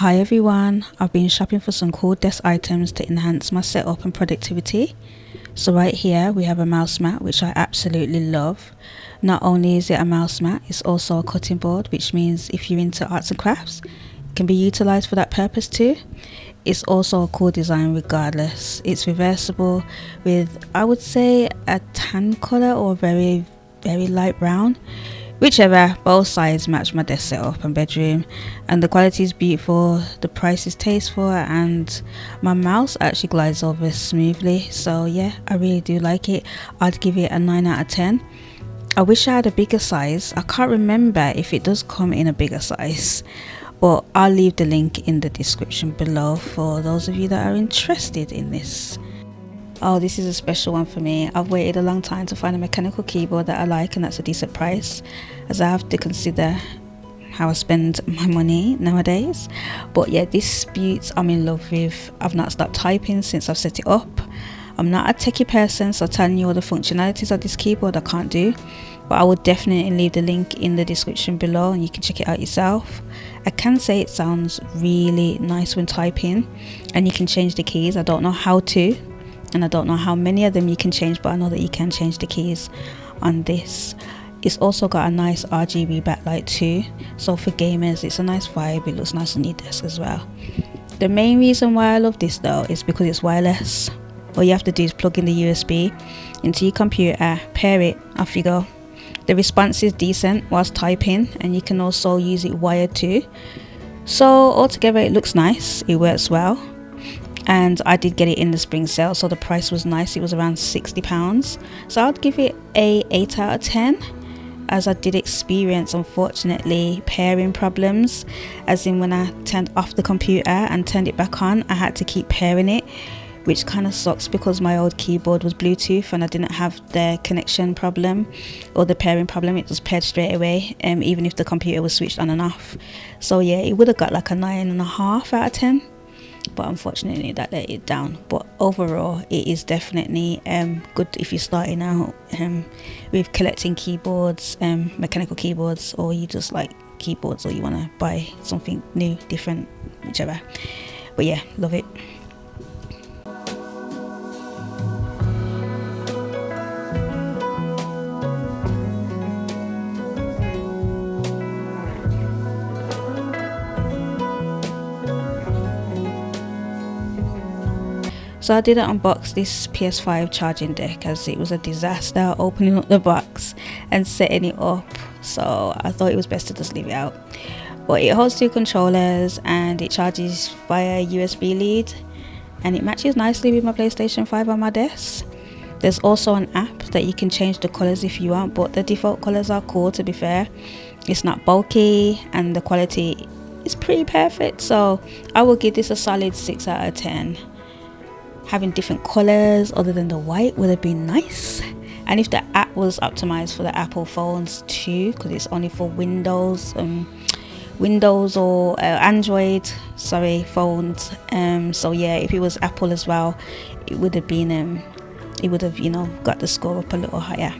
Hi everyone, I've been shopping for some cool desk items to enhance my setup and productivity. So right here we have a mouse mat which I absolutely love. Not only is it a mouse mat, it's also a cutting board, which means if you're into arts and crafts, it can be utilized for that purpose too. It's also a cool design regardless. It's reversible with, I would say, a tan color or very light brown. Whichever, both sides match my desk setup and bedroom, and the quality is beautiful, the price is tasteful, and my mouse actually glides over smoothly. So yeah, I really do like it. I'd give it a 9 out of 10. I wish I had a bigger size. I can't remember if it does come in a bigger size, but I'll leave the link in the description below for those of you that are interested in this. Oh, this is a special one for me. I've waited a long time to find a mechanical keyboard that I like, and that's a decent price, as I have to consider how I spend my money nowadays. But yeah, this Butte I'm in love with. I've not stopped typing since I've set it up. I'm not a techie person, so telling you all the functionalities of this keyboard I can't do, but I will definitely leave the link in the description below and you can check it out yourself. I can say it sounds really nice when typing, and you can change the keys. I don't know how to, and I don't know how many of them you can change, but I know that you can change the keys on this. It's also got a nice RGB backlight too, so for gamers it's a nice vibe. It looks nice on your desk as well. The main reason why I love this though is because it's wireless. All you have to do is plug in the USB into your computer, pair it, off you go. The response is decent whilst typing, and you can also use it wired too. So altogether it looks nice, it works well. And I did get it in the spring sale, so the price was nice. It was around £60, so I'd give it a 8 out of 10, as I did experience, unfortunately, pairing problems, as in when I turned off the computer and turned it back on, I had to keep pairing it, which kind of sucks because my old keyboard was Bluetooth and I didn't have the connection problem or the pairing problem. It just paired straight away, even if the computer was switched on and off. So yeah, it would have got like a 9.5 out of 10. But unfortunately that let it down. But overall it is definitely good if you're starting out with collecting keyboards, mechanical keyboards, or you just like keyboards, or you want to buy something new, different, whichever. But yeah, love it. So I did unbox this PS5 charging dock, as it was a disaster opening up the box and setting it up, so I thought it was best to just leave it out. But it holds 2 controllers and it charges via USB lead, and it matches nicely with my PlayStation 5 on my desk. There's also an app that you can change the colours if you want, but the default colours are cool, to be fair. It's not bulky and the quality is pretty perfect, so I will give this a solid 6 out of 10. Having different colors other than the white would have been nice, and if the app was optimized for the Apple phones too, because it's only for Windows or Android phones. So yeah, if it was Apple as well, it would have been got the score up a little higher.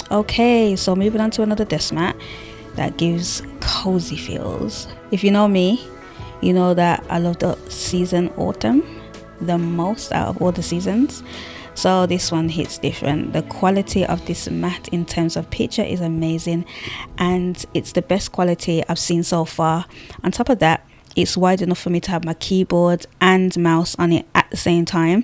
Okay, so moving on to another desk mat that gives cozy feels. If you know me, you know that I love the season autumn the most out of all the seasons, so this one hits different. The quality of this mat in terms of picture is amazing, and it's the best quality I've seen so far. On top of that, it's wide enough for me to have my keyboard and mouse on it at the same time,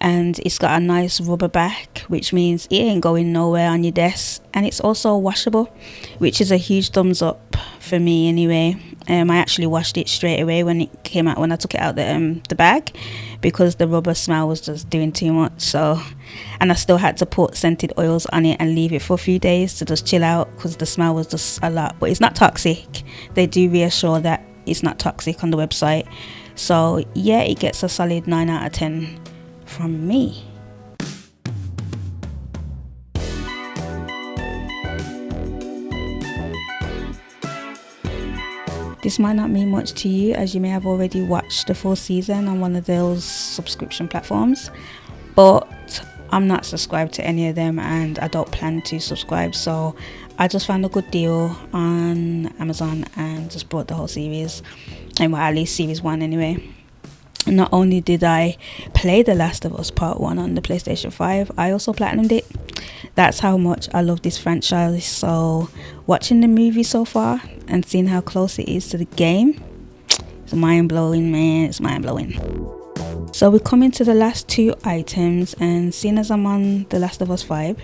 and it's got a nice rubber back, which means it ain't going nowhere on your desk, and it's also washable, which is a huge thumbs up for me anyway. I actually washed it straight away when it came out, when I took it out the bag, because the rubber smell was just doing too much. So, and I still had to put scented oils on it and leave it for a few days to just chill out, because the smell was just a lot. But it's not toxic. They do reassure that it's not toxic on the website. So yeah, it gets a solid 9 out of 10 from me. This might not mean much to you, as you may have already watched the full season on one of those subscription platforms, but I'm not subscribed to any of them and I don't plan to subscribe, so I just found a good deal on Amazon and just bought the whole series, and well, at least series 1 anyway. Not only did I play The Last of Us Part 1 on the PlayStation 5, I also platinumed it. That's how much I love this franchise. So watching the movie so far and seeing how close it is to the game, it's mind-blowing, man. It's mind-blowing. So we're coming to the last 2 items, and seeing as I'm on The Last of Us 5,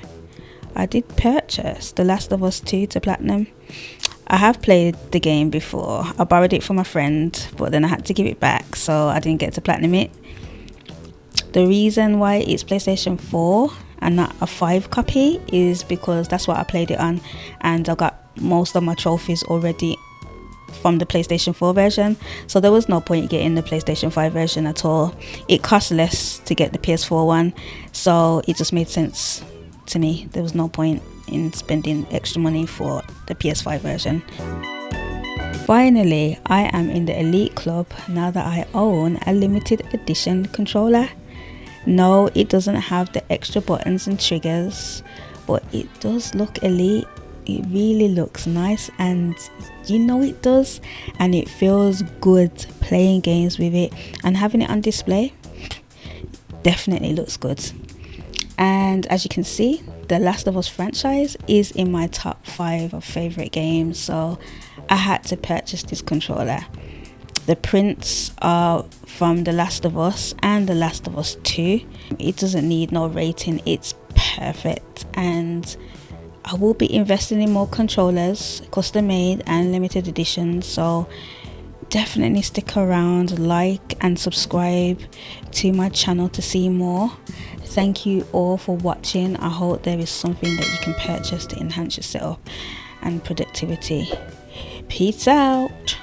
I did purchase The Last of Us 2 to platinum. I have played the game before. I borrowed it from a friend, but then I had to give it back, so I didn't get to platinum it. The reason why it's PlayStation 4 and not a 5 copy is because that's what I played it on, and I got most of my trophies already from the PlayStation 4 version, so there was no point getting the PlayStation 5 version at all. It cost less to get the PS4 one, so it just made sense to me. There was no point in spending extra money for the PS5 version. Finally, I am in the elite club now that I own a limited edition controller. No, it doesn't have the extra buttons and triggers, but it does look elite. It really looks nice, and you know it does, and it feels good playing games with it, and having it on display definitely looks good. And as you can see, the Last of Us franchise is in my top 5 of favorite games, so I had to purchase this controller. The prints are from The Last of Us and The Last of Us 2. It doesn't need no rating, it's perfect, and I will be investing in more controllers, custom made and limited edition, so definitely stick around, like and subscribe to my channel to see more. Thank you all for watching. I hope there is something that you can purchase to enhance your setup and productivity. Peace out.